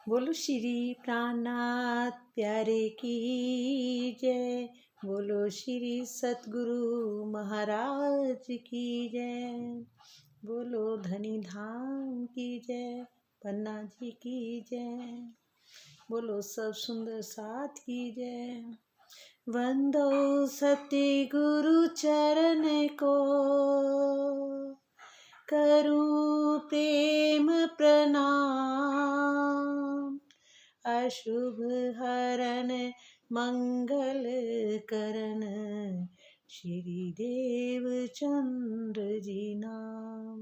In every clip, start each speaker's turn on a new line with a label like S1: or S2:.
S1: बोलो श्री प्राणनाथ प्यारे की जय। बोलो श्री सतगुरु महाराज की जय। बोलो धनी धाम की जय, पन्ना जी की जय। बोलो सब सुंदर साथ की जय। वंदो सत्य गुरु चरण को, करूं प्रेम प्रणाम। अशुभ हरण मंगल करण, श्री देव चंद्र जी नाम।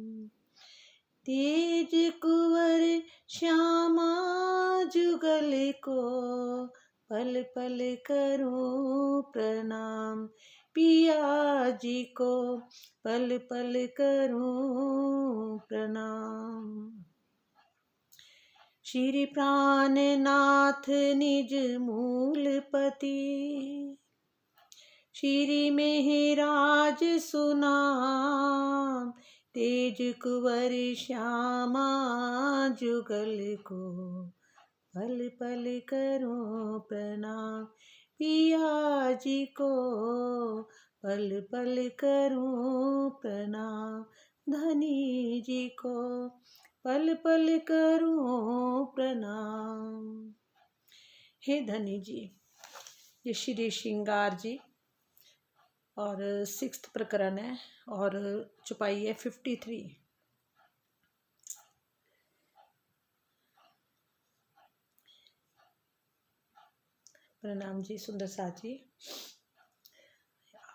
S1: तेज कुंवर श्यामा जुगल को, पल पल करूं प्रणाम। पिया जी को पल पल करूं प्रणाम। श्री प्राणनाथ निज मूलपति, श्री मेहराज सुनाम। तेज कुंवर श्यामा जुगल को, पल पल करूं प्रणाम। पिया जी को पल पल करूं प्रणाम। धनी जी को पल पल करूं प्रणाम। हे धनी जी, ये श्री श्रृंगार जी और 6th प्रकरण है और चौपाई है 53। प्रणाम जी सुंदर साथ जी।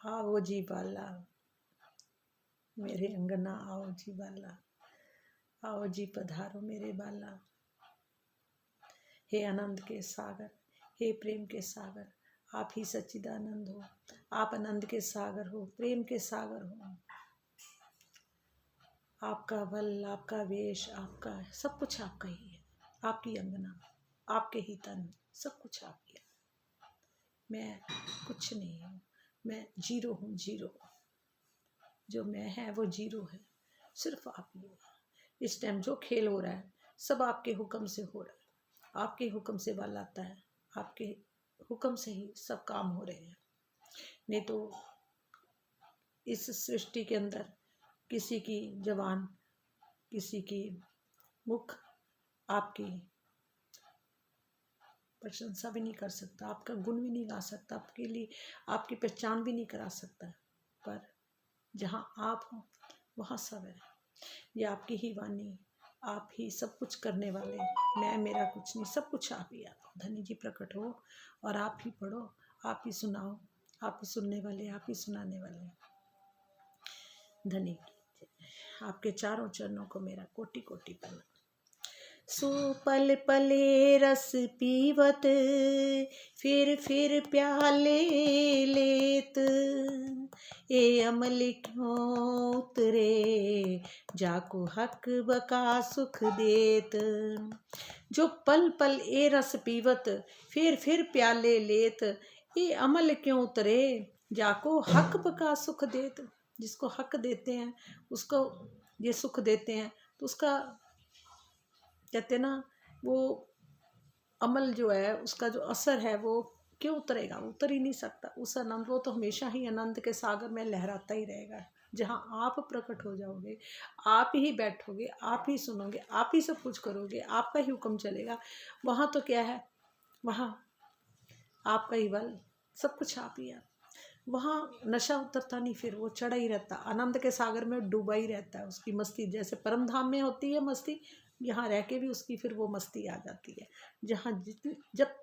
S1: आओ जी बाला, मेरे अंगना आओ जी बाला, आओ जी पधारो मेरे बाला। हे आनंद के सागर, हे प्रेम के सागर, आप ही सच्चिदानंद हो। आप आनंद के सागर हो, प्रेम के सागर हो। आपका बल, आपका वेश, आपका सब कुछ आपका ही है। आपकी अंगना, आपके ही तन, सब कुछ आपकी है। मैं कुछ नहीं हूँ, मैं जीरो हूँ, जीरो। जो मैं है वो जीरो है, सिर्फ आप ही हो। इस टाइम जो खेल हो रहा है सब आपके हुक्म से हो रहा है। आपके हुक्म से बल आता है, आपके हुक्म से ही सब काम हो रहे हैं। नहीं तो इस सृष्टि के अंदर किसी की जबान, किसी की मुख आपकी प्रशंसा भी नहीं कर सकता, आपका गुण भी नहीं गा सकता, आपके लिए आपकी पहचान भी नहीं करा सकता। पर जहाँ आप हो वहाँ सब है। ये आपकी ही वाणी, आप ही सब कुछ करने वाले। मैं मेरा कुछ नहीं, सब कुछ आप ही। आप धनी जी प्रकट हो और आप ही पढ़ो, आप ही सुनाओ, आप ही सुनने वाले, आप ही सुनाने वाले। धनी आपके चारों चरणों को मेरा कोटि कोटि प्रणाम। सो पल पले रस पीवत, फिर प्याले लेत। ए अमल क्यों उतरे, जाको हक बका सुख देत। जो पल पल ए रस पीवत, फिर प्याले लेत। ए अमल क्यों उतरे, जाको हक बका सुख देत। जिसको हक देते हैं उसको ये सुख देते हैं, तो उसका कहते ना वो अमल जो है, उसका जो असर है वो क्यों उतरेगा, उतर ही नहीं सकता। उस आनंद वो तो हमेशा ही आनंद के सागर में लहराता ही रहेगा। जहाँ आप प्रकट हो जाओगे, आप ही बैठोगे, आप ही सुनोगे, आप ही सब कुछ करोगे, आपका ही हुक्म चलेगा, वहाँ तो क्या है, वहाँ आपका ही बल, सब कुछ आप ही। आप वहाँ नशा उतरता नहीं, फिर वो चढ़ा ही रहता, आनंद के सागर में डूबा ही रहता है। उसकी मस्ती जैसे परम धाम में होती है मस्ती, यहाँ रह के भी उसकी फिर वो मस्ती आ जाती है। जहाँ जब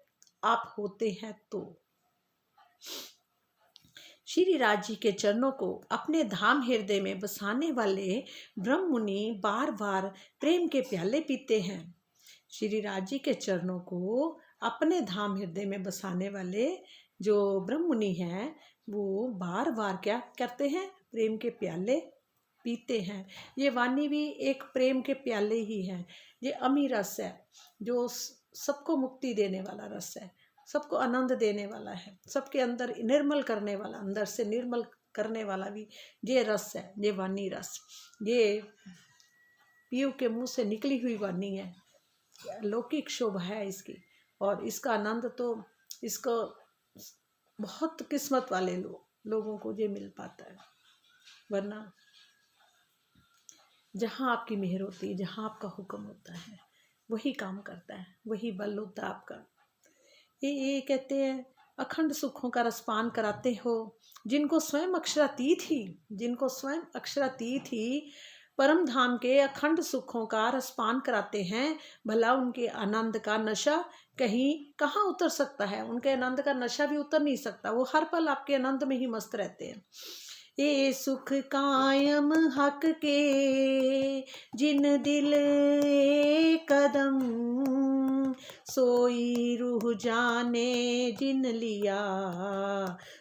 S1: आप होते हैं तो श्री राज जी के चरणों को अपने धाम हृदय में बसाने वाले ब्रह्म मुनि बार बार प्रेम के प्याले पीते हैं। श्री राज जी के चरणों को अपने धाम हृदय में बसाने वाले जो ब्रह्म मुनि हैं, वो बार बार क्या करते हैं, प्रेम के प्याले पीते हैं। ये वाणी भी एक प्रेम के प्याले ही है। ये अमी रस है, जो सबको मुक्ति देने वाला रस है, सबको आनंद देने वाला है, सबके अंदर निर्मल करने वाला, अंदर से निर्मल करने वाला भी ये रस है। ये वाणी रस, ये पीयू के मुंह से निकली हुई वाणी है। अलौकिक शोभा है इसकी। और इसका आनंद तो इसको बहुत किस्मत वाले लोगों को ये मिल पाता है। वरना जहाँ आपकी मेहर होती है, जहाँ आपका हुक्म होता है, वही काम करता है, वही बल होता है आपका। ये कहते हैं अखंड सुखों का रसपान कराते हो, जिनको स्वयं अक्षरातीत ही, जिनको स्वयं अक्षरातीत ही परम धाम के अखंड सुखों का रसपान कराते हैं, भला उनके आनंद का नशा कहीं कहाँ उतर सकता है। उनके आनंद का नशा भी उतर नहीं सकता, वो हर पल आपके आनंद में ही मस्त रहते हैं। ये सुख कायम हक के जिन दिल कदम, सोई रूह जाने जिन लिया,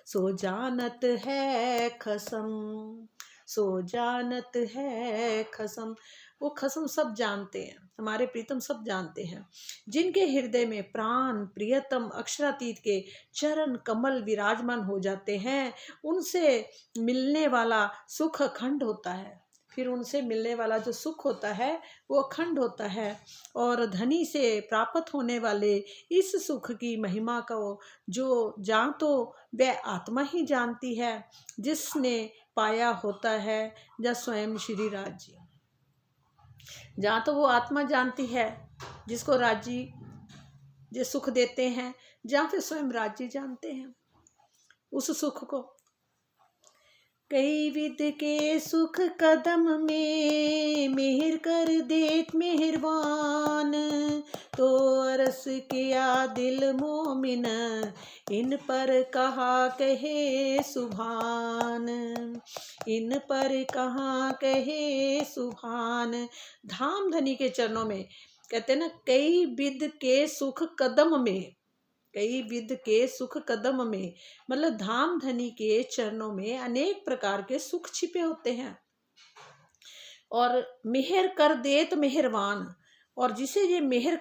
S1: सो जानत है खसम, सो जानत है खसम। वो खसम सब जानते हैं, हमारे प्रीतम सब जानते हैं। जिनके हृदय में प्राण प्रियतम अक्षरातीत के चरण कमल विराजमान हो जाते हैं, उनसे मिलने वाला सुख अखंड होता है। फिर उनसे मिलने वाला जो सुख होता है वो अखंड होता है। और धनी से प्राप्त होने वाले इस सुख की महिमा को जो जान तो वह आत्मा ही जानती है, जिसने पाया होता है, या स्वयं श्री राज जी। जहाँ तो वो आत्मा जानती है जिसको राज जी जो सुख देते हैं, जहाँ फिर स्वयं राज जी जानते हैं उस सुख को। कई विद के सुख कदम में मेहर कर देत मेहरबान, तो अरस किया दिल मोमिन इन पर कहा कहे सुभान, इन पर कहा कहे सुभान। धाम धनी के चरणों में कहते हैं ना, कई विद के सुख कदम में, कई विद के सुख कदम में, मतलब धाम धनी के चरणों में अनेक प्रकार के सुख छिपे होते हैं। और मेहर कर देत मेहरबान, और जिसे ये मेहर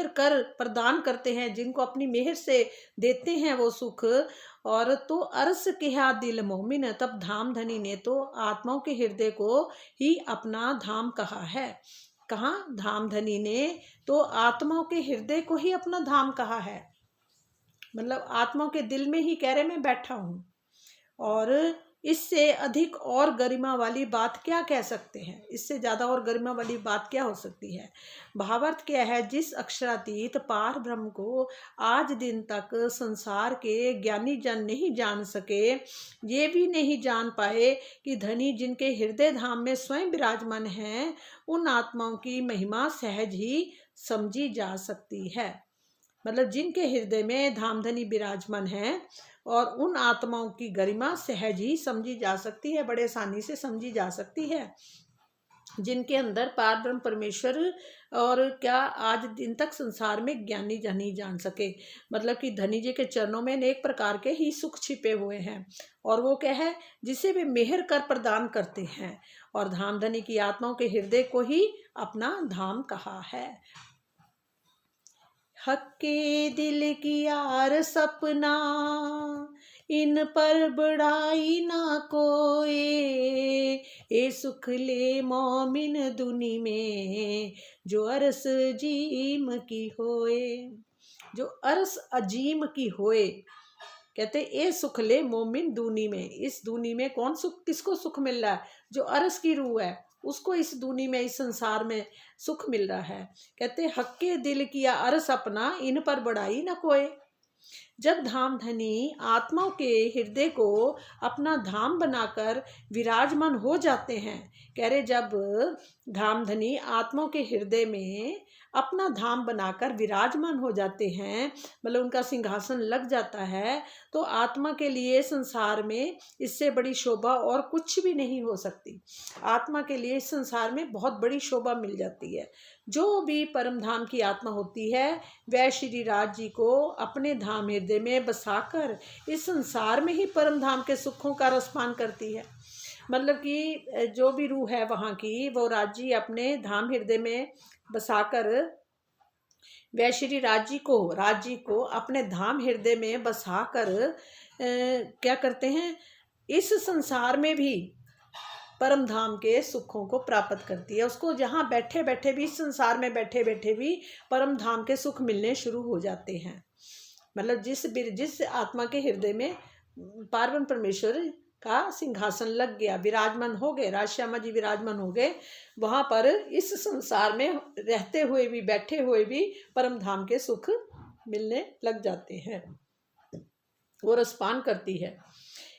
S1: कर प्रदान करते हैं, जिनको अपनी मेहर से देते हैं वो सुख। और तो अर्स किया दिल मोमिन, तब धाम धनी ने तो आत्माओं के हृदय को ही अपना धाम कहा है। कहाँ? धाम धनी ने तो आत्माओं के हृदय को ही अपना धाम कहा है, मतलब आत्माओं के दिल में ही कह रहे मैं बैठा हूँ। और इससे अधिक और गरिमा वाली बात क्या कह सकते हैं, इससे ज़्यादा और गरिमा वाली बात क्या हो सकती है। भावार्थ क्या है, जिस अक्षरातीत पार ब्रह्म को आज दिन तक संसार के ज्ञानी जन नहीं जान सके, ये भी नहीं जान पाए कि धनी जिनके हृदय धाम में स्वयं विराजमान हैं, उन आत्माओं की महिमा सहज ही समझी जा सकती है। मतलब जिनके हृदय में धामधनी विराजमान है और उन आत्माओं की गरिमा सहज ही समझी जा सकती है, बड़े आसानी से समझी जा सकती है। जिनके अंदर पार ब्रह्म परमेश्वर और क्या आज दिन तक संसार में ज्ञानी जन नहीं जान सके, मतलब कि धनी जी के चरणों में अनेक प्रकार के ही सुख छिपे हुए हैं। और वो क्या है, जिसे वे मेहर कर प्रदान करते हैं, और धाम धनी की आत्माओं के हृदय को ही अपना धाम कहा है। हक के दिल की यार सपना, इन पर बढ़ाई ना कोई, ए सुख ले मोमिन दुनी में, जो अरस अजीम की होए, जो अरस अजीम की होए। कहते ए सुख ले मोमिन दूनी में, इस दूनी में कौन सुख, किसको सुख मिल रहा है? जो अरस की रूह है उसको इस दूनी में, इस संसार में सुख मिल रहा है। कहते हक्के दिल किया अरस अपना, इन पर बढ़ाई न कोई। जब धाम धनी आत्माओं के हृदय को अपना धाम बनाकर विराजमान हो जाते हैं, कह रहे जब धाम धनी आत्माओं के हृदय में अपना धाम बनाकर विराजमान हो जाते हैं, मतलब उनका सिंहासन लग जाता है, तो आत्मा के लिए संसार में इससे बड़ी शोभा और कुछ भी नहीं हो सकती। आत्मा के लिए इस संसार में बहुत बड़ी शोभा मिल जाती है। जो भी परम धाम की आत्मा होती है वह श्री राज जी को अपने धाम हृदय में बसाकर इस संसार में ही परम धाम के सुखों का रसपान करती है। मतलब कि जो भी रूह है वहाँ की, वो राज जी अपने धाम हृदय में बसाकर वह श्री राज जी को अपने धाम हृदय में बसाकर क्या करते हैं, इस संसार में भी परम धाम के सुखों को प्राप्त करती है। उसको जहाँ बैठे बैठे भी, इस संसार में बैठे बैठे भी परम धाम के सुख मिलने शुरू हो जाते हैं। मतलब जिस आत्मा के हृदय में पार्वण परमेश्वर का सिंहासन लग गया, विराजमान हो गए, राजश्यामा जी विराजमान हो गए, वहाँ पर इस संसार में रहते हुए भी, बैठे हुए भी परम धाम के सुख मिलने लग जाते हैं। वो रसपान करती है।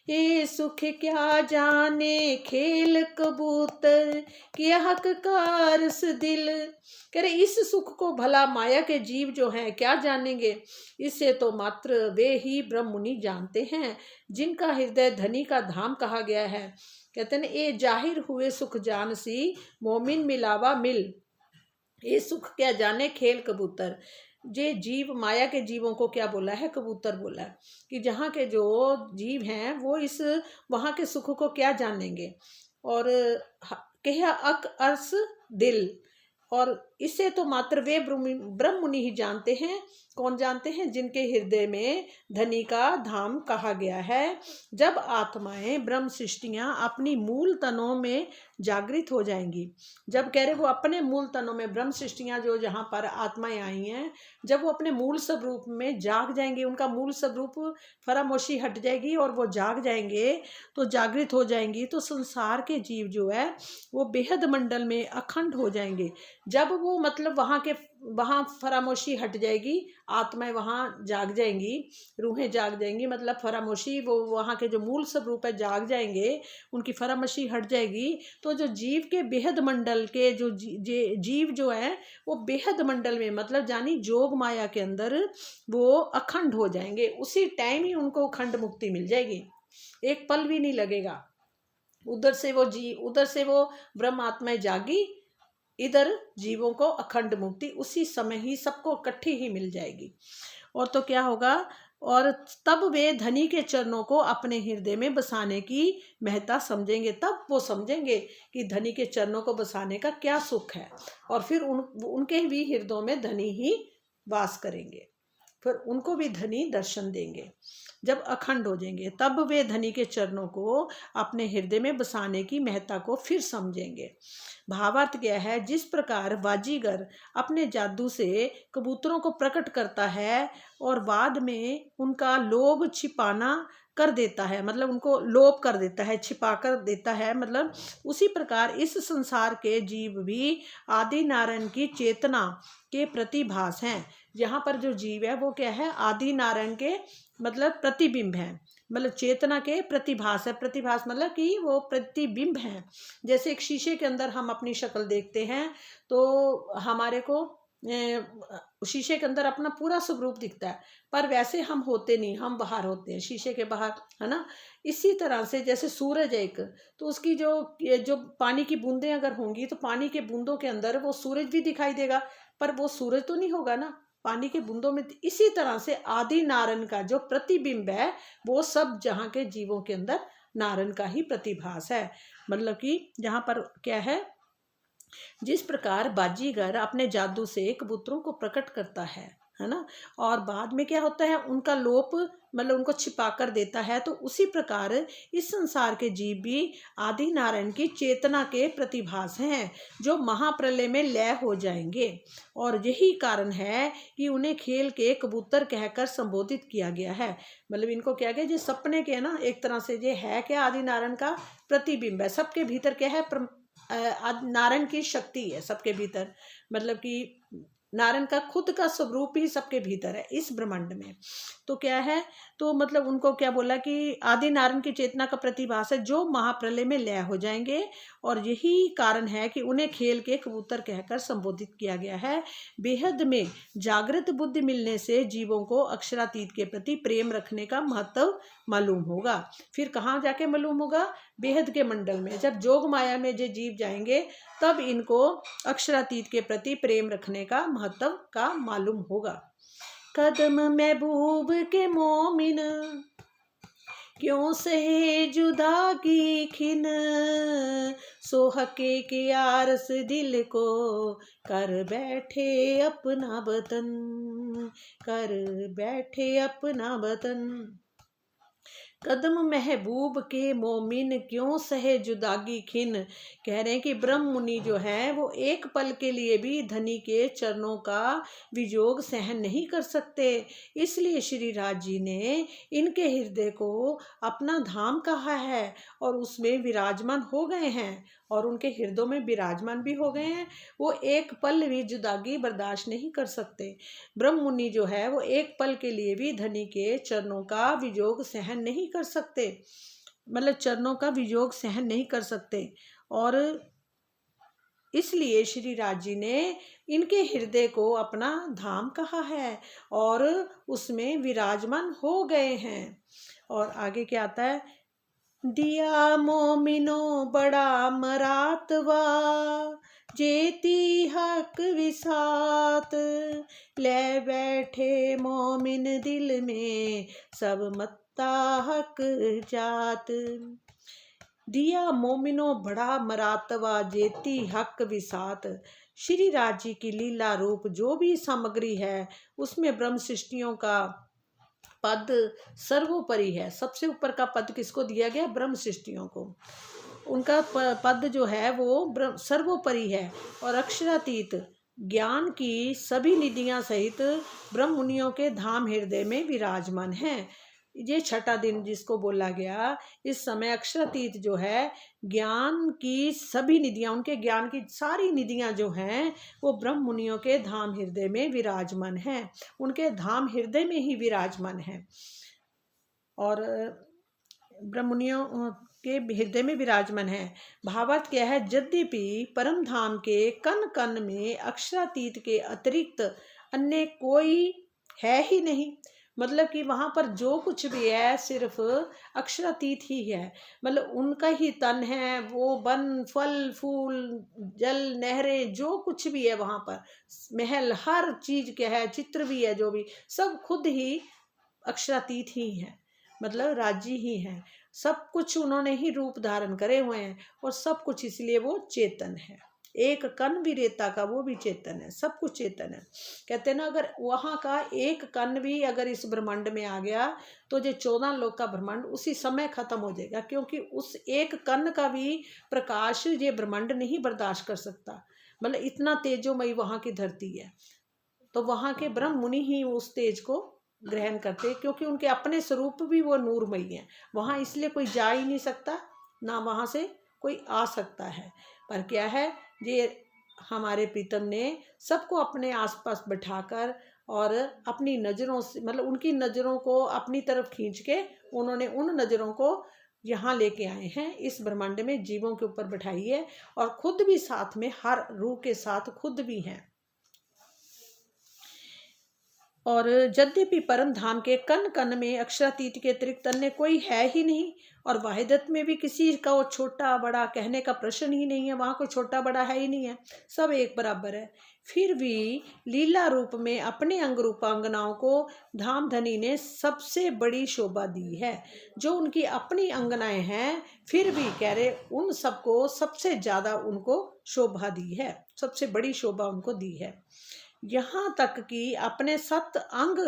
S1: ये सुख क्या जाने खेल कबूतर, किया हक कारस दिल। कह रहे इस सुख को भला माया के जीव जो हैं क्या जानेंगे, इससे तो मात्र वे ही ब्रह्म मुनि जानते हैं, जिनका हृदय धनी का धाम कहा गया है। कहते हैं ये जाहिर हुए सुख जान सी, मोमिन मिलावा मिल। ये सुख क्या जाने खेल कबूतर। जे जीव, माया के जीवों को क्या बोला है, कबूतर बोला है, कि जहाँ के जो जीव हैं वो इस वहाँ के सुख को क्या जानेंगे। और कह अक अर्स दिल, और इससे तो मात्र वे ब्रह्म मुनि ही जानते हैं। कौन जानते हैं? जिनके हृदय में धनी का धाम कहा गया है। जब आत्माएं ब्रह्म सृष्टियां अपनी मूल तनों में जागृत हो जाएंगी, जब कह रहे वो अपने मूल तनों में, ब्रह्म सृष्टियां जो जहाँ पर आत्माएं आई हैं, जब वो अपने मूल स्वरूप में जाग जाएंगे, उनका मूल स्वरूप फरामोशी हट जाएगी और वो जाग जाएंगे, तो जागृत हो जाएंगी, तो संसार के जीव जो है वो बेहद मंडल में अखंड हो जाएंगे। जब वो मतलब वहाँ फरामोशी हट जाएगी, आत्माएं वहाँ जाग जाएंगी, रूहें जाग जाएंगी, मतलब फरामोशी, वो वहाँ के जो मूल स्वरूप है जाग जाएंगे, उनकी फरामोशी हट जाएगी। तो जो जीव के बेहद मंडल के जो जीव जो है वो बेहद मंडल में, मतलब जानी जोग माया के अंदर वो अखंड हो जाएंगे। उसी टाइम ही उनको अखंड मुक्ति मिल जाएगी, एक पल भी नहीं लगेगा। उधर से वो ब्रह्म आत्माएं जागी, इधर जीवों को अखंड मुक्ति उसी समय ही सबको इकट्ठी ही मिल जाएगी। और तो क्या होगा, और तब वे धनी के चरणों को अपने हृदय में बसाने की महत्ता समझेंगे। तब वो समझेंगे कि धनी के चरणों को बसाने का क्या सुख है, और फिर उनके भी हृदयों में धनी ही वास करेंगे, फिर उनको भी धनी दर्शन देंगे। जब अखंड हो जाएंगे तब वे धनी के चरणों को अपने हृदय में बसाने की महत्ता को फिर समझेंगे। भावार्थ क्या है, जिस प्रकार बाजीगर अपने जादू से कबूतरों को प्रकट करता है और बाद में उनका लोभ छिपाना कर देता है, मतलब उनको लोप कर देता है, छिपा कर देता है, मतलब उसी प्रकार इस संसार के जीव भी आदि नारायण की चेतना के प्रतिभास हैं। यहाँ पर जो जीव है वो क्या है, आदि नारायण के मतलब प्रतिबिंब है, मतलब चेतना के प्रतिभास है। प्रतिभास मतलब कि वो प्रतिबिंब है। जैसे एक शीशे के अंदर हम अपनी शक्ल देखते हैं तो हमारे को शीशे के अंदर अपना पूरा स्वरूप दिखता है, पर वैसे हम होते नहीं, हम बाहर होते हैं, शीशे के बाहर, है ना। इसी तरह से जैसे सूरज एक, तो उसकी जो पानी की बूंदें अगर होंगी तो पानी के बूंदों के अंदर वो सूरज भी दिखाई देगा, पर वो सूरज तो नहीं होगा ना पानी के बूंदों में। इसी तरह से आदि नारायण का जो प्रतिबिंब है वो सब जहाँ के जीवों के अंदर नारायण का ही प्रतिभास है। मतलब कि जहाँ पर क्या है, जिस प्रकार बाजीगर अपने जादू से कबूतरों को प्रकट करता है ना, और बाद में क्या होता है उनका लोप, मतलब उनको छिपा कर देता है, तो उसी प्रकार इस संसार के जीव भी आदि नारायण की चेतना के प्रतिभास हैं जो महाप्रलय में लय हो जाएंगे। और यही कारण है कि उन्हें खेल के कबूतर कहकर संबोधित किया गया है। मतलब इनको क्या गया, जो सपने के ना एक तरह से ये है क्या, आदि नारायण का प्रतिबिंब है। सबके भीतर क्या है, नारायण की शक्ति है सबके भीतर, मतलब कि नारायण का खुद का स्वरूप ही सबके भीतर है इस ब्रह्मांड में। तो क्या है, तो मतलब उनको क्या बोला कि आदि नारायण की चेतना का प्रतिभास है जो महाप्रलय में लय हो जाएंगे, और यही कारण है कि उन्हें खेल के कबूतर कहकर संबोधित किया गया है। बेहद में जागृत बुद्धि मिलने से जीवों को अक्षरातीत के प्रति प्रेम रखने का महत्व मालूम होगा। फिर कहाँ जाके मालूम होगा, बेहद के मंडल में। जब जोग माया में जो जीव जाएंगे तब इनको अक्षरातीत के प्रति प्रेम रखने का महत्व का मालूम होगा। कदम महबूब के मोमिन, क्यों सहे जुदा की खिन, सोहके के आरस दिल को कर बैठे अपना वतन, कर बैठे अपना वतन। कदम महबूब के मोमिन क्यों सहे जुदागी खिन। कह रहे हैं कि ब्रह्म मुनि जो है वो एक पल के लिए भी धनी के चरणों का वियोग सहन नहीं कर सकते। इसलिए श्री राज जी ने इनके हृदय को अपना धाम कहा है और उसमें विराजमान हो गए हैं और उनके हृदय में विराजमान भी हो गए हैं। वो एक पल भी जुदागी बर्दाश्त नहीं कर सकते। ब्रह्म मुनि जो है वो एक पल के लिए भी धनी के चरणों का वियोग सहन नहीं कर सकते, मतलब चरणों का वियोग सहन नहीं कर सकते। और इसलिए श्री राज जी ने इनके हृदय को अपना धाम कहा है और उसमें विराजमान हो गए हैं। और आगे क्या आता है, दिया मोमिनो बड़ा मरातवा जेती हक विसात ले बैठे मोमिन दिल में सब मत्ता हक जात। दिया मोमिनो बड़ा मरातवा जेती हक विसात। श्री राज जी की लीला रूप जो भी सामग्री है उसमें ब्रह्म सृष्टियों का पद सर्वोपरि है। सबसे ऊपर का पद किसको दिया गया, ब्रह्म सृष्टियों को। उनका पद जो है वो सर्वोपरि है और अक्षरातीत ज्ञान की सभी निधियां सहित ब्रह्म मुनियों के धाम हृदय में विराजमान हैं। ये छठा दिन जिसको बोला गया, इस समय अक्षरातीत जो है ज्ञान की सभी निधियां, उनके ज्ञान की सारी निधियां जो हैं वो ब्रह्म मुनियों के धाम हृदय में विराजमान हैं, उनके धाम हृदय में ही विराजमान हैं। और ब्रह्म मुनियों के हृदय में विराजमान है। भावार्थ क्या है, यद्यपि परम धाम के कण कण में अक्षरातीत के अतिरिक्त अन्य कोई है ही नहीं। मतलब कि वहाँ पर जो कुछ भी है सिर्फ अक्षरातीत ही है, मतलब उनका ही तन है। वो वन फल फूल जल नहरें जो कुछ भी है वहाँ पर, महल हर चीज क्या है, चित्र भी है, जो भी सब खुद ही अक्षरातीत ही है, मतलब राज्य ही है। सब कुछ उन्होंने ही रूप धारण करे हुए हैं और सब कुछ इसलिए वो चेतन है। एक कण भी रेता का वो भी चेतन है, सब कुछ चेतन है। कहते हैं ना, अगर वहाँ का एक कण भी अगर इस ब्रह्मांड में आ गया तो जो 14 लोक का ब्रह्मांड उसी समय खत्म हो जाएगा, क्योंकि उस एक कण का भी प्रकाश ये ब्रह्मांड नहीं बर्दाश्त कर सकता। मतलब इतना तेजोमयी वहाँ की धरती है, तो वहाँ के ब्रह्म मुनि ही उस तेज को ग्रहण करते, क्योंकि उनके अपने स्वरूप भी वो नूरमयी हैं। वहाँ इसलिए कोई जा ही नहीं सकता, ना वहाँ से कोई आ सकता है। पर क्या है, ये हमारे प्रीतम ने सबको अपने आसपास बैठाकर और अपनी नज़रों से, मतलब उनकी नज़रों को अपनी तरफ खींच के उन्होंने उन नज़रों को यहाँ लेके आए हैं, इस ब्रह्मांड में जीवों के ऊपर बैठाई है और खुद भी साथ में, हर रूह के साथ खुद भी हैं। और यद्यपि परम धाम के कण कण में अक्षरातीत के अतिरिक्त अन्य कोई है ही नहीं, और वाहिदत में भी किसी का वो छोटा बड़ा कहने का प्रश्न ही नहीं है, वहाँ कोई छोटा बड़ा है ही नहीं है, सब एक बराबर है। फिर भी लीला रूप में अपने अंग रूपांगनाओं को धाम धनी ने सबसे बड़ी शोभा दी है। जो उनकी अपनी अंगनाएं हैं फिर भी कह रहे उन सबको सबसे ज़्यादा उनको शोभा दी है, सबसे बड़ी शोभा उनको दी है। यहाँ तक कि अपने सत अंग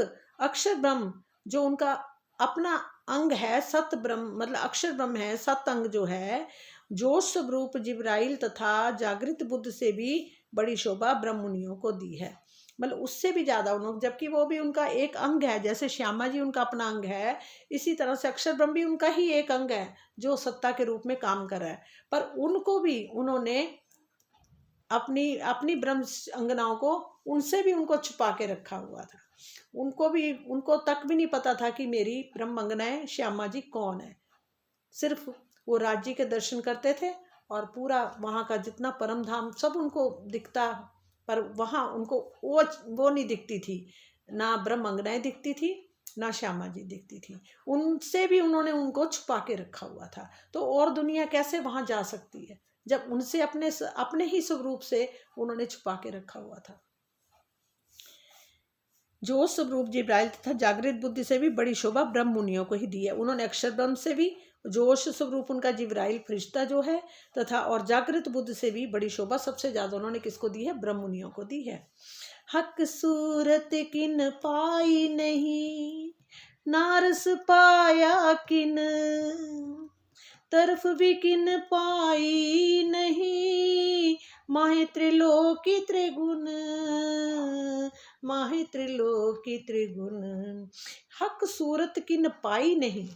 S1: अक्षर ब्रह्म, जो उनका अपना अंग है सत ब्रह्म, मतलब अक्षर ब्रह्म है, सत अंग जो है, जोश स्वरूप जिब्राइल तथा जागृत बुद्ध से भी बड़ी शोभा ब्रह्म मुनियों को दी है। मतलब उससे भी ज़्यादा उन्होंने, जबकि वो भी उनका एक अंग है, जैसे श्यामा जी उनका अपना अंग है, इसी तरह से अक्षर ब्रह्म भी उनका ही एक अंग है जो सत्ता के रूप में काम कर रहा है। पर उनको भी उन्होंने अपनी अपनी ब्रह्म अंगनाओं को, उनसे भी उनको छुपा के रखा हुआ था। उनको भी, उनको तक भी नहीं पता था कि मेरी ब्रह्म अंगनाएं श्यामा जी कौन है। सिर्फ वो राज्य के दर्शन करते थे और पूरा वहाँ का जितना परम धाम सब उनको दिखता, पर वहाँ उनको वो नहीं दिखती थी, ना ब्रह्म अंगनाएं दिखती थी, ना श्यामा जी दिखती थी। उनसे भी उन्होंने उनको छुपा के रखा हुआ था। तो और दुनिया कैसे वहाँ जा सकती है जब उनसे अपने ही स्वरूप से उन्होंने छुपा के रखा हुआ था। जो स्वरूप जिब्राइल तथा जागृत बुद्धि से भी बड़ी शोभा ब्रह्म मुनियों को ही दी है। उन्होंने अक्षर ब्रह्म से भी, जोश स्वरूप उनका जिब्राइल फरिश्ता जो है, तथा और जागृत बुद्ध से भी बड़ी शोभा सबसे ज्यादा उन्होंने किसको दी है, ब्रह्म मुनियों को दी है। हक सूरत किन पाई नहीं, नारस पाया किन तरफ भी किन पाई नहीं, माहे त्रिलोकी त्रिगुण, माहे त्रिलोकी त्रिगुण, हक सूरत किन पाई नहीं।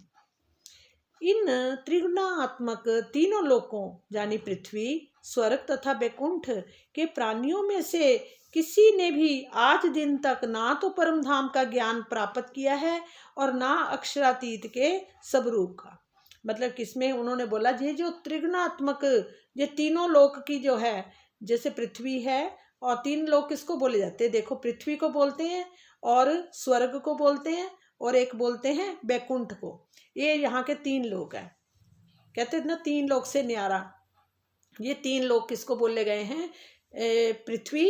S1: इन त्रिगुणात्मक तीनों लोकों यानी पृथ्वी, स्वर्ग तथा वैकुंठ के प्राणियों में से किसी ने भी आज दिन तक ना तो परम धाम का ज्ञान प्राप्त किया है और ना अक्षरातीत के स्वरूप का। मतलब किसमें उन्होंने बोला ये जो त्रिगुणात्मक, ये तीनों लोक की जो है, जैसे पृथ्वी है, और तीन लोक किसको बोले जाते हैं, देखो पृथ्वी को बोलते हैं और स्वर्ग को बोलते हैं और एक बोलते हैं वैकुंठ को। ये यहाँ के तीन लोक हैं, कहते हैं ना तीन लोक से न्यारा। ये तीन लोक किसको बोले गए हैं, पृथ्वी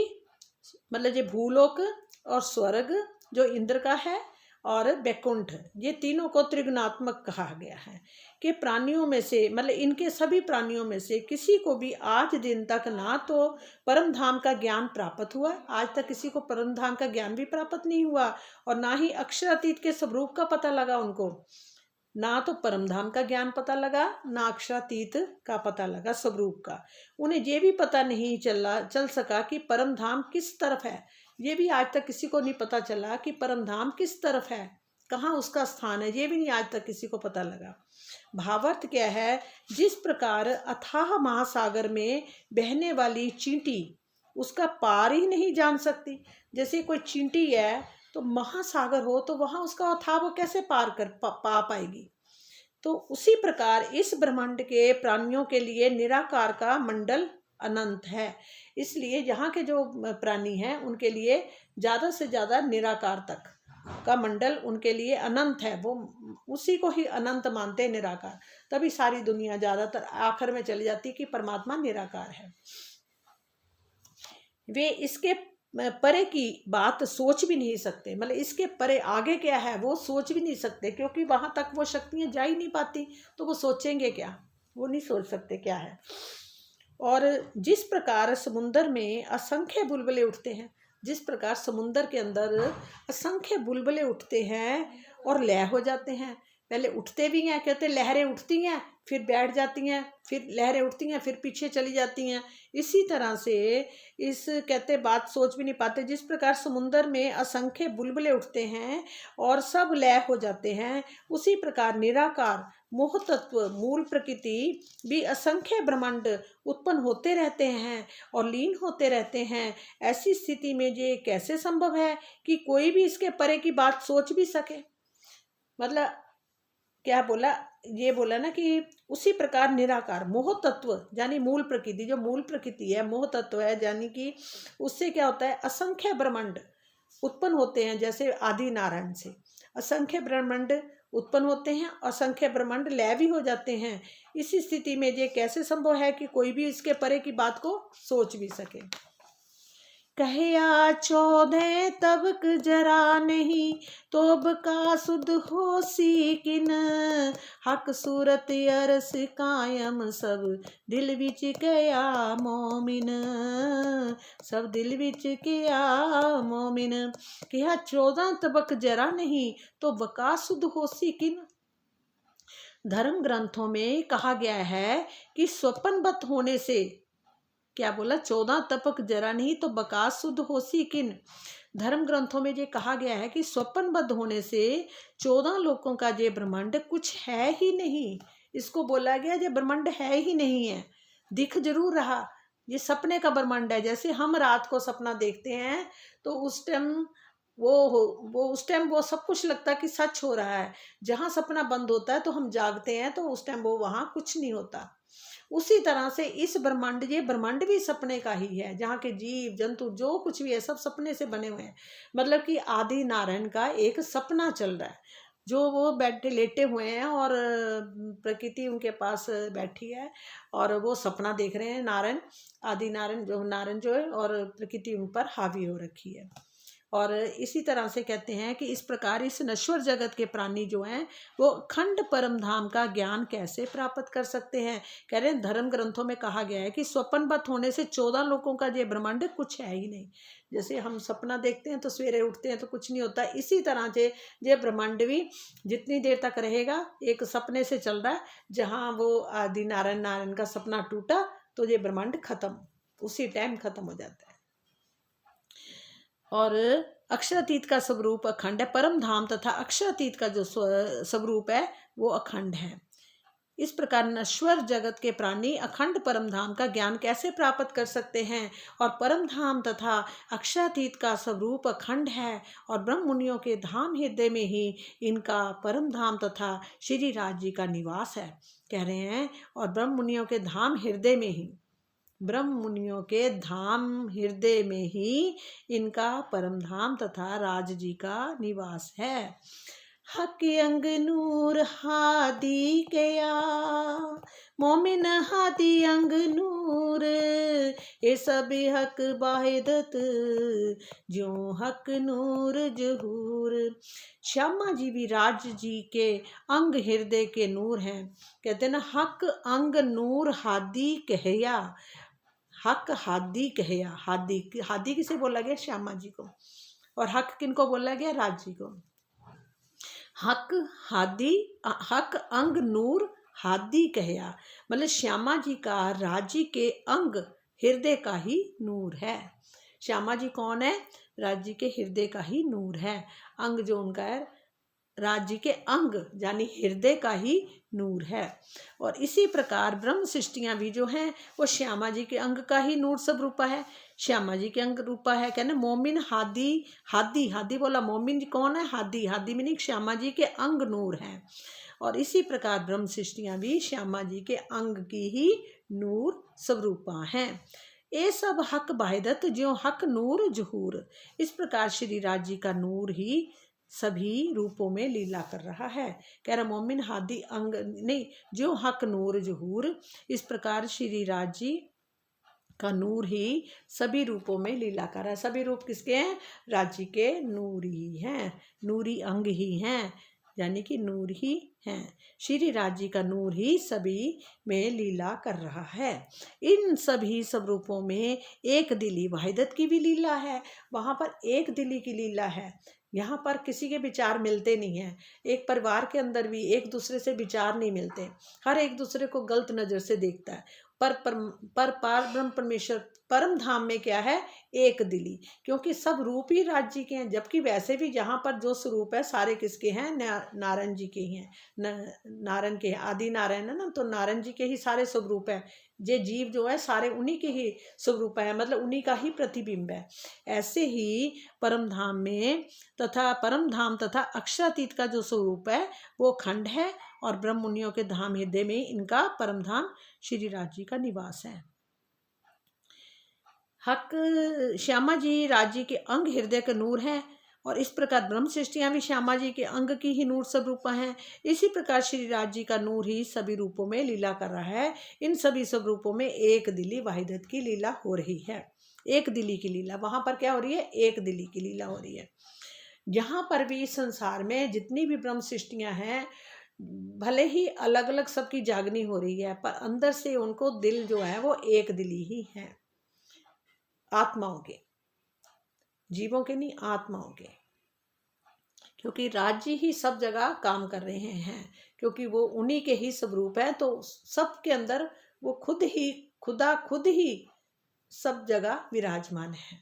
S1: मतलब ये भूलोक, और स्वर्ग जो इंद्र का है, और वैकुंठ, ये तीनों को त्रिगुणात्मक कहा गया है। कि प्राणियों में से मतलब इनके सभी प्राणियों में से किसी को भी आज दिन तक ना तो परम धाम का ज्ञान प्राप्त हुआ, आज तक किसी को परम धाम का ज्ञान भी प्राप्त नहीं हुआ, और ना ही अक्षरातीत के स्वरूप का पता लगा उनको। ना तो परम धाम का ज्ञान पता लगा, ना अक्षरातीत का पता लगा स्वरूप का। उन्हें ये भी पता नहीं चल सका कि परम धाम किस तरफ है। ये भी आज तक किसी को नहीं पता चला कि परम धाम किस तरफ है, कहाँ उसका स्थान है, ये भी नहीं आज तक किसी को पता लगा। भावार्थ क्या है, जिस प्रकार अथाह महासागर में बहने वाली चींटी उसका पार ही नहीं जान सकती, जैसे कोई चींटी है तो महासागर हो तो वहां उसका अथाह वो कैसे पार कर पा पाएगी। तो उसी प्रकार इस ब्रह्मांड के प्राणियों के लिए निराकार का मंडल अनंत है। इसलिए यहाँ के जो प्राणी हैं उनके लिए ज़्यादा से ज़्यादा निराकार तक का मंडल उनके लिए अनंत है, वो उसी को ही अनंत मानते हैं, निराकार। तभी सारी दुनिया ज़्यादातर आखिर में चली जाती है कि परमात्मा निराकार है। वे इसके परे की बात सोच भी नहीं सकते, मतलब इसके परे आगे क्या है वो सोच भी नहीं सकते, क्योंकि वहां तक वो शक्तियां जा ही नहीं पाती, तो वो सोचेंगे क्या, वो नहीं सोच सकते क्या है। और जिस प्रकार समुन्दर में असंख्य बुलबुले उठते हैं, जिस प्रकार समुन्दर के अंदर असंख्य बुलबुले उठते हैं और लय हो जाते हैं, पहले उठते भी हैं, कहते लहरें उठती हैं फिर बैठ जाती हैं, फिर लहरें उठती हैं फिर पीछे चली जाती हैं। इसी तरह से इस कहते बात सोच भी नहीं पाते, जिस प्रकार समुन्दर में असंख्य बुलबुले उठते हैं और सब लय हो जाते हैं, उसी प्रकार निराकार मोह तत्व मूल प्रकृति भी असंख्य ब्रह्मांड उत्पन्न होते रहते हैं और लीन होते रहते हैं। ऐसी स्थिति में ये कैसे संभव है कि कोई भी इसके परे की बात सोच भी सके। मतलब क्या बोला, ये बोला ना कि उसी प्रकार निराकार मोह तत्व यानी मूल प्रकृति, जो मूल प्रकृति है मोह तत्व है, यानी कि उससे क्या होता है असंख्य ब्रह्मांड उत्पन्न होते हैं। जैसे आदि नारायण से असंख्य ब्रह्मांड उत्पन्न होते हैं, असंख्य ब्रह्मांड लय भी हो जाते हैं। इसी स्थिति में ये कैसे संभव है कि कोई भी इसके परे की बात को सोच भी सके। कहया 14 तबक जरा नहीं, तोब का सुध हो सीकिन, हक सूरत अरस कायम सब दिल विच कया मोमिन, सब दिल विच कया मोमिन। कहा 14 तबक जरा नहीं तो बका सुध हो सीकिन। धर्म ग्रंथों में कहा गया है कि स्वप्नबद्ध होने से, क्या बोला 14 तपक जरा नहीं तो बका सुध होसी किन। धर्म ग्रंथों में ये कहा गया है कि स्वप्नबद्ध होने से 14 लोकों का ये ब्रह्मांड कुछ है ही नहीं। इसको बोला गया ये ब्रह्मांड है ही नहीं है, दिख जरूर रहा, ये सपने का ब्रह्मांड है। जैसे हम रात को सपना देखते हैं तो उस टाइम उस टाइम वो सब कुछ लगता है कि सच हो रहा है। जहाँ सपना बंद होता है तो हम जागते हैं तो उस टाइम वो वहाँ कुछ नहीं होता। उसी तरह से इस ब्रह्मांड, ये ब्रह्मांड भी सपने का ही है, जहाँ के जीव जंतु जो कुछ भी है सब सपने से बने हुए हैं। मतलब कि आदि नारायण का एक सपना चल रहा है, जो वो बैठे लेटे हुए हैं और प्रकृति उनके पास बैठी है और वो सपना देख रहे हैं। नारायण आदि नारायण जो है और प्रकृति उन पर हावी हो रखी है। और इसी तरह से कहते हैं कि इस प्रकार इस नश्वर जगत के प्राणी जो हैं वो अखंड परम धाम का ज्ञान कैसे प्राप्त कर सकते हैं। कह रहे हैं धर्म ग्रंथों में कहा गया है कि स्वप्नवत होने से 14 लोकों का ये ब्रह्मांड कुछ है ही नहीं। जैसे हम सपना देखते हैं तो सवेरे उठते हैं तो कुछ नहीं होता, इसी तरह से ये ब्रह्मांड भी जितनी देर तक रहेगा एक सपने से चल रहा है। जहाँ वो आदि नारायण नारायण का सपना टूटा तो ये ब्रह्मांड खत्म, उसी टाइम खत्म हो जाता है। और अक्षरातीत का स्वरूप अखंड है। परम धाम तथा अक्षरातीत का जो स्वरूप है वो अखंड है। इस प्रकार नश्वर जगत के प्राणी अखंड परम धाम का ज्ञान कैसे प्राप्त कर सकते हैं। और परम धाम तथा अक्षरातीत का स्वरूप अखंड है और ब्रह्म मुनियों के धाम हृदय में ही इनका परम धाम तथा श्री राज जी का निवास है। कह रहे हैं और ब्रह्म मुनियों के धाम हृदय में ही, ब्रह्म मुनियों के धाम हृदय में ही इनका परम धाम तथा राज जी का निवास है। हक अंग नूर हादी कया, मोमिन हादी अंग नूर, ये सब हक बाहिदत ज्यों हक नूर जहूर। श्यामा जी भी राज जी के अंग हृदय के नूर हैं। कहते हैं ना, हक अंग नूर हादी कहया, हक हादी कहया। हादी हादी किसे बोला गया? श्यामा जी को। और हक किनको बोला गया? राज जी को। हक हादी, हक अंग नूर हादी कहया, मतलब श्यामा जी का राजी के अंग हृदय का ही नूर है। श्यामा जी कौन है? राजी के हृदय का ही नूर है। अंग जो उनका है राज्य के अंग यानी हृदय का ही नूर है। और इसी प्रकार ब्रह्म सृष्टियां भी जो हैं वो श्यामा जी के अंग का ही नूर सब रूपा है, श्यामा जी के अंग रूपा है। कहने मोमिन हादी, हादी हादी बोला, मोमिन कौन है? हादी हादी मीनिंग श्यामा जी के अंग नूर है। और इसी प्रकार ब्रह्म सृष्टियां भी श्यामा जी के अंग की ही नूर स्वरूपा हैं। ये सब हक बाहिदत ज्यों हक नूर जहूर। इस प्रकार श्री राज जी का नूर ही सभी रूपों में लीला कर रहा है। कह रहा मोमिन हादी अंग नहीं, जो हक नूर जहूर। इस प्रकार श्री राज जी का नूर ही सभी रूपों में लीला कर रहा है। सभी रूप किसके हैं? राज्य के नूर ही हैं, नूरी अंग ही हैं, यानी कि नूर ही हैं। श्री राज्य का नूर ही सभी में लीला कर रहा है। इन सभी सब रूपों में एक दिली वाहिदत की भी लीला है। वहाँ पर एक दिली की लीला है। यहाँ पर किसी के विचार मिलते नहीं हैं। एक परिवार के अंदर भी एक दूसरे से विचार नहीं मिलते, हर एक दूसरे को गलत नज़र से देखता है। पर पार ब्रह्म परमेश्वर परम धाम में क्या है? एक दिली, क्योंकि सब रूप ही राज्य के हैं। जबकि वैसे भी जहाँ पर जो स्वरूप है सारे किसके हैं? नारायण जी के ही हैं, नारायण के आदि नारायण है ना, तो नारायण जी के ही सारे स्वरूप है। ये जीव जो है सारे उन्हीं के ही स्वरूप है, मतलब उन्हीं का ही प्रतिबिंब है। ऐसे ही परम धाम में तथा परम धाम तथा अक्षरातीत का जो स्वरूप है वो खंड है और ब्रह्म मुनियों के धाम हृदय में इनका परम धाम श्री राज जी का निवास है। हक श्यामा जी राज जी के अंग हृदय के नूर हैं और इस प्रकार ब्रह्म सृष्टियां भी श्यामा जी के अंग की ही नूर स्वरूपा हैं। इसी प्रकार श्री राज जी का नूर ही सभी रूपों में लीला कर रहा है। इन सभी स्वरूपों में एक दिली वाहिदत की लीला हो रही है। एक दिली की लीला वहां पर क्या हो रही है? एक दिली की लीला हो रही है। यहाँ पर भी संसार में जितनी भी ब्रह्म सृष्टियां हैं, भले ही अलग अलग सबकी जागनी हो रही है, पर अंदर से उनको दिल जो है वो एक दिली ही है। आत्माओं के, जीवों के नहीं, आत्माओं के। क्योंकि राज्य ही सब जगह काम कर रहे हैं, क्योंकि वो उन्हीं के ही स्वरूप है। तो सबके अंदर वो खुद ही खुदा खुद ही सब जगह विराजमान है।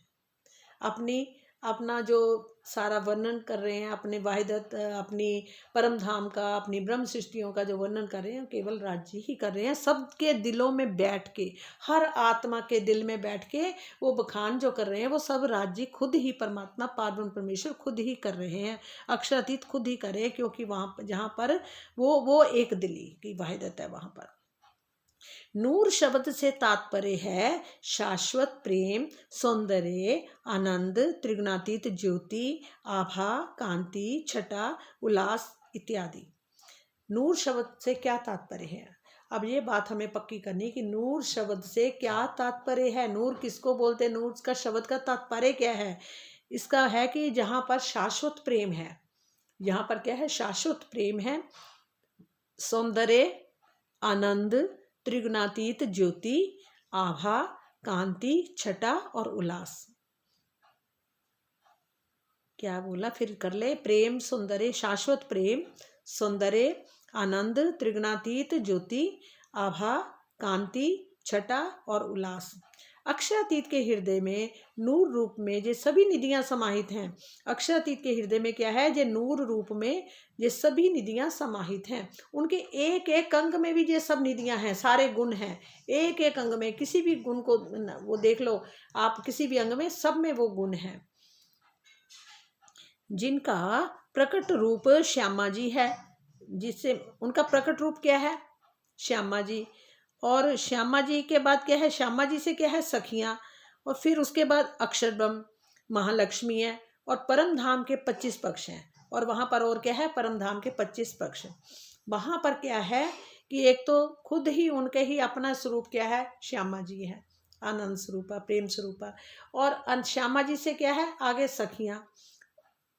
S1: अपना जो सारा वर्णन कर रहे हैं, अपने वाहिदत, अपनी परम धाम का, अपनी ब्रह्म सृष्टियों का जो वर्णन कर रहे हैं केवल राज्य ही कर रहे हैं। सबके दिलों में बैठ के, हर आत्मा के दिल में बैठ के वो बखान जो कर रहे हैं वो सब राज्य खुद ही परमात्मा पार्वण परमेश्वर खुद ही कर रहे हैं। अक्षरातीत खुद ही कर रहे हैं, क्योंकि वहाँ जहाँ पर वो एक दिली की वाहिदत है। वहाँ पर नूर शब्द से तात्पर्य है शाश्वत प्रेम, सौंदर्य, आनंद, त्रिगुणातीत ज्योति, आभा, कांति, छटा, उल्लास इत्यादि। नूर शब्द से क्या तात्पर्य है? अब ये बात हमें पक्की करनी कि नूर शब्द से क्या तात्पर्य है। नूर किसको बोलते हैं? नूर का शब्द का तात्पर्य क्या है? इसका है कि जहाँ पर शाश्वत प्रेम है, यहाँ पर क्या है, शाश्वत प्रेम है, सौंदर्य, आनंद, त्रिगुणातीत ज्योति, आभा, कांति, छटा और उल्लास। क्या बोला, फिर कर ले। प्रेम, सौंदर्य, शाश्वत प्रेम, सौंदर्य, आनंद, त्रिगुणातीत ज्योति, आभा, कांति, छटा और उल्लास। अक्षरातीत के हृदय में नूर रूप में ये सभी निधियां समाहित हैं। अक्षरातीत के हृदय में क्या है, ये नूर रूप में ये सभी निधियां समाहित हैं। उनके एक एक अंग में भी ये सब निधियां हैं, सारे गुण हैं। एक एक अंग में किसी भी गुण को वो देख लो आप, किसी भी अंग में, सब में वो गुण हैं, जिनका प्रकट रूप श्यामा जी है। जिससे उनका प्रकट रूप क्या है, श्यामा जी। और श्यामा जी के बाद क्या है, श्यामा जी से क्या है, सखियां। और फिर उसके बाद अक्षर ब्रह्म, महालक्ष्मी है। और परम धाम के 25 पक्ष हैं। और वहां पर और क्या है, परम धाम के 25 पक्ष। वहां पर क्या है कि एक तो खुद ही उनके ही अपना स्वरूप क्या है, श्यामा जी है, आनंद स्वरूपा, प्रेम स्वरूपा। और श्यामा जी से क्या है, आगे सखियां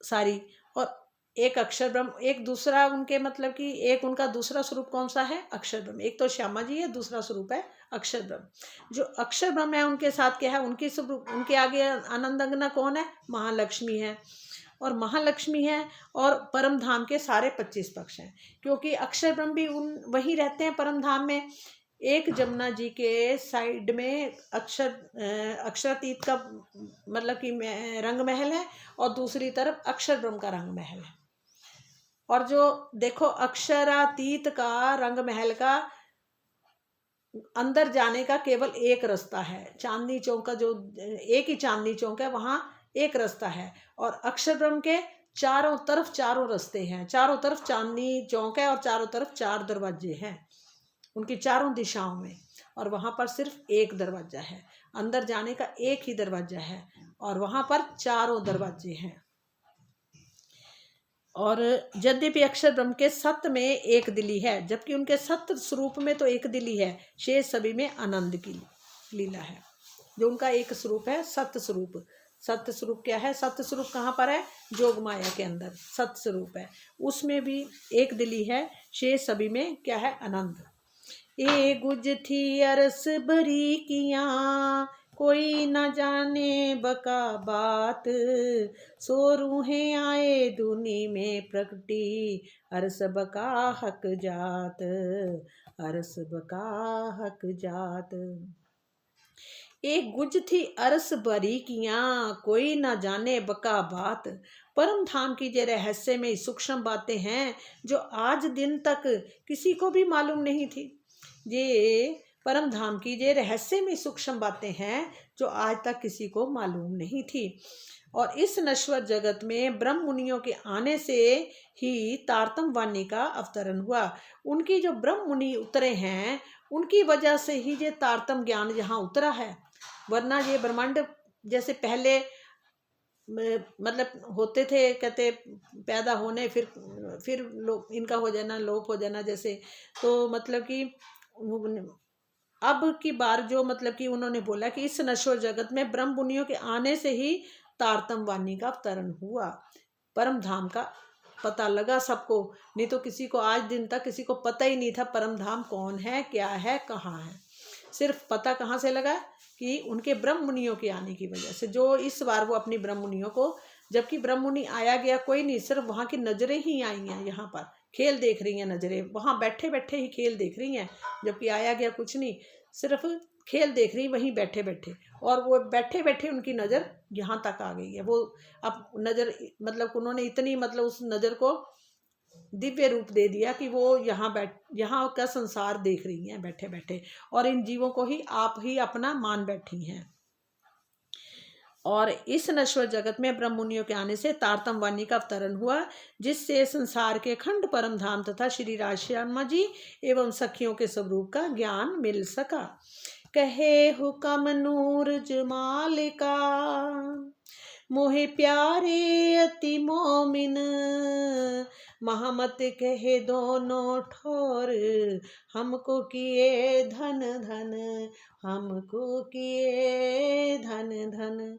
S1: सारी। और एक अक्षर ब्रह्म, एक दूसरा उनके मतलब कि एक उनका दूसरा स्वरूप कौन सा है, अक्षर ब्रह्म। एक तो श्यामा जी है, दूसरा स्वरूप है अक्षर ब्रह्म। जो अक्षर ब्रह्म है उनके साथ क्या है, उनकी स्वरूप, उनके आगे आनंद अंगना कौन है, महालक्ष्मी है। और महालक्ष्मी है और परम धाम के सारे 25 पक्ष हैं। क्योंकि अक्षर ब्रह्म भी उन वहीं रहते हैं परम धाम में। एक जमुना जी के साइड में अक्षरातीत का मतलब कि रंग महल है, और दूसरी तरफ अक्षर ब्रह्म का रंग महल है। और जो देखो अक्षरातीत का रंग महल का अंदर जाने का केवल एक रास्ता है, चांदनी चौक का जो एक ही चांदनी चौक है, वहां एक रास्ता है। और अक्षर ब्रह्म के चारों तरफ चारों रास्ते हैं, चारों तरफ चांदनी चौक है और चारों तरफ 4 दरवाजे हैं उनकी चारों दिशाओं में। और वहां पर सिर्फ एक दरवाजा है, अंदर जाने का एक ही दरवाजा है, और वहां पर चारों दरवाजे हैं। और यद्यपि अक्षर ब्रह्म के सत्य में एक दिली है, जबकि उनके सत्य स्वरूप में तो एक दिली है, शेष सभी में आनंद की लीला है। जो उनका एक स्वरूप है, सत्य स्वरूप। सत्य स्वरूप क्या है, सत्य स्वरूप कहाँ पर है, जोग माया के अंदर सत्य स्वरूप है, उसमें भी एक दिली है, शेष सभी में क्या है, आनंद। ए गुज थी अरस भरी किया, कोई न जाने बका बात, सो रूहें आए दुनी में प्रकटी, अरस बका हक जात, अरस बका हक जात। एक गुज थी अरस भरी किया, कोई ना जाने बका बात। परम धाम की ये रहस्य में सूक्ष्म बातें हैं, जो आज दिन तक किसी को भी मालूम नहीं थी। ये परम धाम की ये रहस्य में सूक्ष्म बातें हैं, जो आज तक किसी को मालूम नहीं थी। और इस नश्वर जगत में ब्रह्म मुनियों के आने से ही तारतम वाणी का अवतरण हुआ। उनकी जो ब्रह्म मुनि उतरे हैं, उनकी वजह से ही ये तारतम ज्ञान यहाँ उतरा है। वरना ये ब्रह्मांड जैसे पहले मतलब होते थे, कहते पैदा होने फिर लोग इनका हो जाना, लोप हो जाना जैसे। तो मतलब कि अब की बार जो मतलब कि उन्होंने बोला कि इस नश्वर जगत में ब्रह्म मुनियों के आने से ही तारतम वाणी का अवतरण हुआ, परम धाम का पता लगा सबको। नहीं तो किसी को आज दिन तक किसी को पता ही नहीं था परम धाम कौन है, क्या है, कहाँ है। सिर्फ पता कहाँ से लगा कि उनके ब्रह्म मुनियों के आने की वजह से, जो इस बार वो अपनी ब्रह्म मुनियों को, जबकि ब्रह्म मुनि आया गया कोई नहीं, सिर्फ वहाँ की नजरें ही आई हैं, यहाँ पर खेल देख रही हैं नजरें, वहाँ बैठे बैठे ही खेल देख रही हैं, जबकि आया गया कुछ नहीं, सिर्फ खेल देख रही वहीं बैठे बैठे। और वो बैठे बैठे उनकी नज़र यहाँ तक आ गई है। वो अब नज़र मतलब उन्होंने इतनी मतलब उस नज़र को दिव्य रूप दे दिया कि वो यहाँ का संसार देख रही हैं बैठे बैठे, और इन जीवों को ही अपना मान बैठी हैं। और इस नश्वर जगत में ब्रह्म मुनियों के आने से तारतम वाणी का अवतरण हुआ, जिससे संसार के खंड परम धाम तथा श्री राजश्यामा जी एवं सखियों के स्वरूप का ज्ञान मिल सका। कहे हुक्म नूर जमाल का, मोहे प्यारे अति मोमिन, महमत कहे दोनों ठोर, हमको किए धन धन, हमको किए धन धन।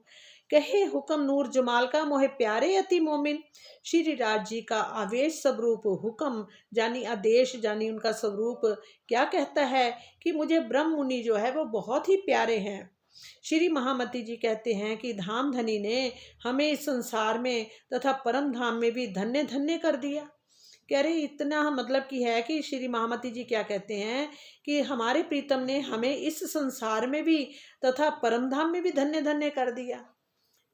S1: कहे हुक्म नूर जमाल का मोहे प्यारे अति मोमिन। श्री राज जी का आवेश स्वरूप हुक्म जानी आदेश जानी उनका स्वरूप क्या कहता है कि मुझे ब्रह्म मुनि जो है वो बहुत ही प्यारे हैं। श्री महामती जी कहते हैं कि धाम धनी ने हमें इस संसार में तथा परम धाम में भी धन्य धन्य कर दिया। कह रहे इतना मतलब कि है कि श्री महामती जी क्या कहते हैं कि हमारे प्रीतम ने हमें इस संसार में भी तथा परम धाम में भी धन्य धन्य कर दिया।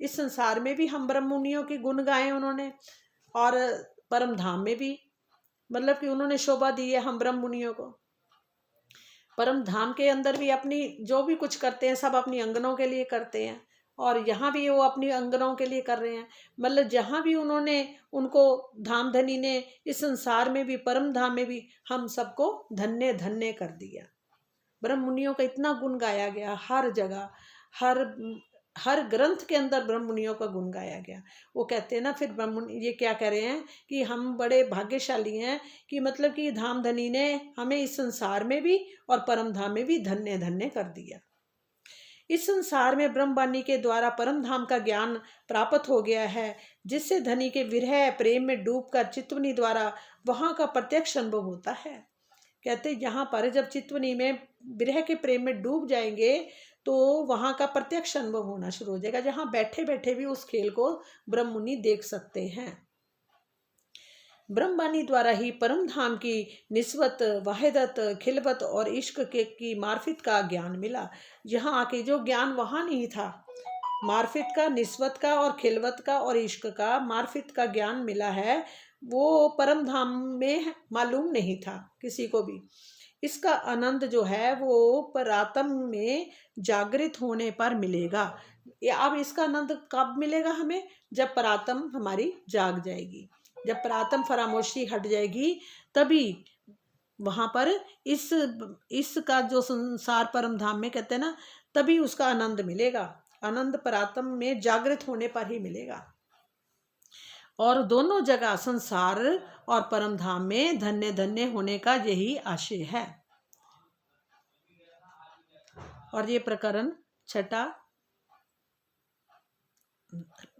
S1: इस संसार में भी हम ब्रह्म मुनियों के गुण गाए उन्होंने, और परम धाम में भी मतलब कि उन्होंने शोभा दी है हम ब्रह्म मुनियों को। परम धाम के अंदर भी अपनी जो भी कुछ करते हैं सब अपनी अंगनों के लिए करते हैं, और यहाँ भी वो अपनी अंगनों के लिए कर रहे हैं। मतलब जहाँ भी उन्होंने उनको धाम धनी ने इस संसार में भी परम धाम में भी हम सबको धन्य धन्य कर दिया। ब्रह्म मुनियों का इतना गुण गाया गया, हर जगह हर ग्रंथ के अंदर ब्रह्म मुनियों का गुण गाया गया। वो कहते हैं ना, फिर ब्रह्म ये क्या कह रहे हैं कि हम बड़े भाग्यशाली हैं कि मतलब कि धाम धनी ने हमें इस संसार में भी और परम धाम में भी धन्य धन्य कर दिया। इस संसार में ब्रह्मवाणी के द्वारा परम धाम का ज्ञान प्राप्त हो गया है, जिससे धनी के विरह प्रेम में डूबकर चितवनी द्वारा वहां का प्रत्यक्ष अनुभव होता है। कहते यहाँ पर जब चितवनी में विरह के प्रेम में डूब जाएंगे तो वहां का प्रत्यक्ष अनुभव होना शुरू हो जाएगा, जहां बैठे बैठे भी उस खेल को ब्रह्म मुनि देख सकते हैं। ब्रह्मवाणी द्वारा ही परम धाम की निस्बत वाहिदत खिलवत और इश्क के की मार्फित का ज्ञान मिला। यहाँ आके जो ज्ञान वहाँ नहीं था, मार्फित का, निस्बत का और खिलवत का और इश्क का मार्फित का ज्ञान मिला है, वो परम धाम में मालूम नहीं था किसी को भी। इसका आनंद जो है वो परात्म में जागृत होने पर मिलेगा। अब इसका आनंद कब मिलेगा हमें? जब परात्म हमारी जाग जाएगी, जब परात्म फरामोशी हट जाएगी, तभी वहां पर इसका जो संसार परम धाम में कहते हैं ना, तभी उसका आनंद मिलेगा। आनंद परात्म में जागृत होने पर ही मिलेगा। और दोनों जगह संसार और परम धाम में धन्य धन्य होने का यही आशय है। और ये प्रकरण छठा,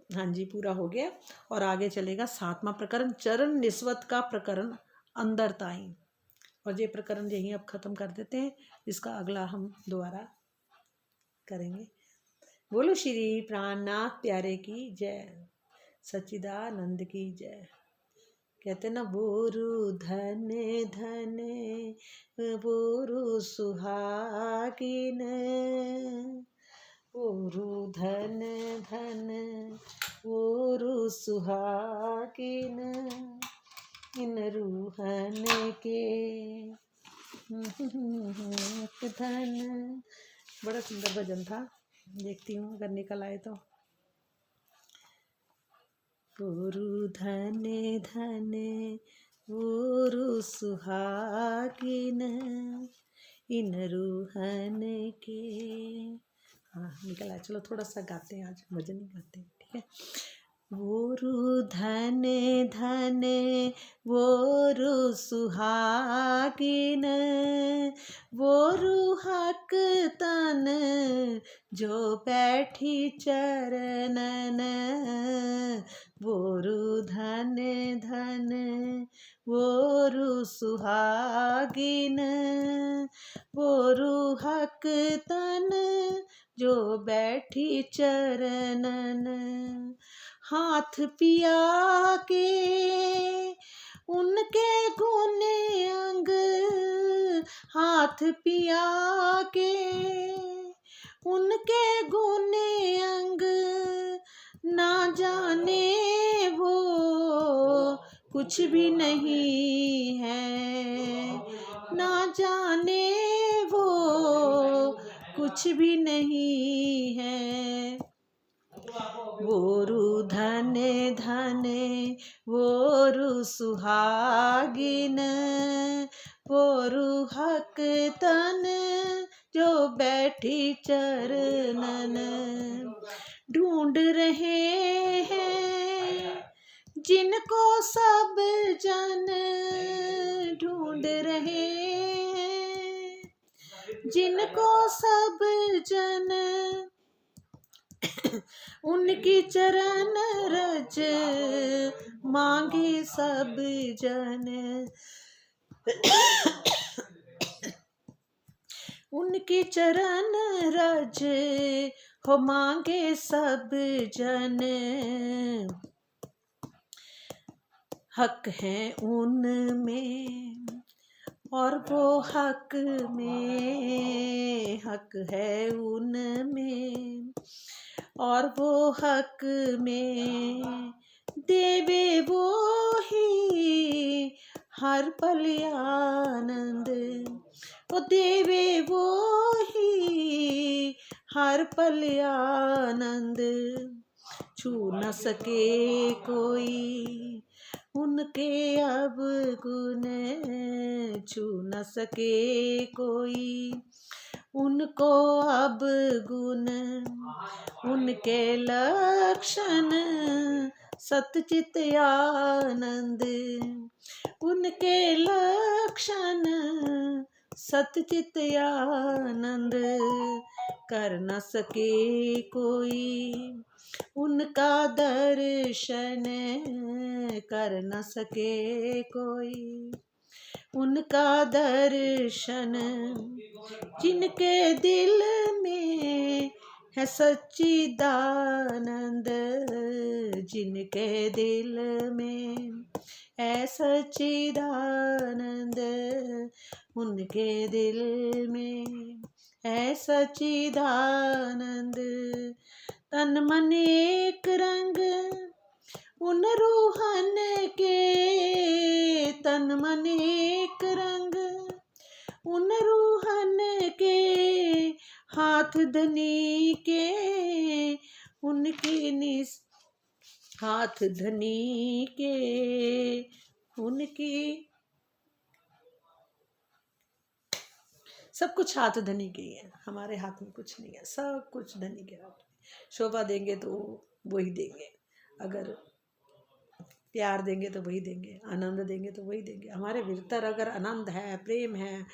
S1: हाँ जी, पूरा हो गया। और आगे चलेगा सातवां प्रकरण, चरण निस्वत का प्रकरण अंदर ताई। और ये प्रकरण यहीं अब खत्म कर देते हैं, इसका अगला हम दोबारा करेंगे। बोलो श्री प्राणनाथ प्यारे की जय, सच्चिदानंद की जय। कहते ना, बोरु धन धन बोरु सुहागिन, बोरु धन धन बोरु सुहागिन, इन रूहन के धन। बड़ा सुंदर भजन था, देखती हूँ अगर निकल आए तो। बोरु धन धन बोरु सुहागिन, इन रूहन के। हाँ निकल आए, चलो थोड़ा सा गाते हैं, आज भजन ही गाते हैं, ठीक है। बोरु धन धन बोरु सुहागिन, बोरु हक तन जो बैठी चरणन, बोरु धन धन बोरु सुहागिन, बोरु हक तन जो बैठी चरणन। हाथ पिया के उनके गुण अंग, हाथ पिया के उनके गुण अंग, ना जाने वो कुछ भी नहीं है, ना जाने वो कुछ भी नहीं है। बोरु धन धन बोरु सुहागिन, बोरु हक तन जो बैठी चरणन। ढूंढ रहे हैं जिनको सब जन, ढूंढ रहे हैं जिनको सब जन, उनकी चरण रज मांगे सब जन, उनकी चरण रज हो मांगे सब जन, हक है उनमें और वो हक में, हक है उनमें और वो हक में, देवे वो ही हर पल आनंद, वो देवे वो ही हर पल आनंद, छू न सके कोई उनके अब गुण, छू न सके कोई उनको अब गुण, उनके लक्षण सतचित आनंद, उनके लक्षण सतचित आनंद, कर न सके कोई उनका दर्शन, कर न सके कोई उनका दर्शन, जिनके दिल में है सच्चिदानंद, जिनके दिल में है सच्चिदानंद, उनके दिल में है सच्चिदानंद, तन मन एक रंग उन रूहन के, तन मन एक रंग उन रूहन के, हाथ धनी के उनकी निस, हाथ धनी के उनकी, सब कुछ हाथ धनी के ही है, हमारे हाथ में कुछ नहीं है, सब कुछ धनी के हाथ में। शोभा देंगे तो वही देंगे, अगर प्यार देंगे तो वही देंगे, आनंद देंगे तो वही देंगे। हमारे भीतर अगर आनंद है, प्रेम है,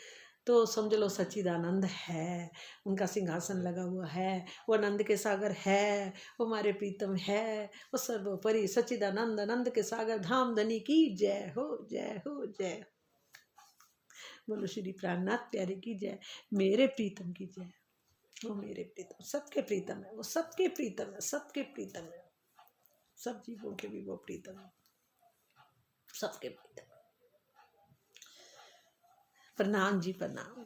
S1: तो समझ लो सच्चिदानंद है, उनका सिंहासन लगा हुआ है, वो आनंद के सागर है, वो हमारे प्रीतम है, वो सर्वोपरि सच्चिदानंद आनंद के सागर धाम धनी की जय हो, जय हो, जय। बोलो श्री प्राणनाथ प्यारे की जय, मेरे प्रीतम की जय। वो मेरे प्रीतम, सबके प्रीतम है, वो सबके प्रीतम है, सबके प्रीतम है, सब जीवों के भी वो प्रीतम है, सबके प्रीतम। प्रणाम जी, प्रणाम।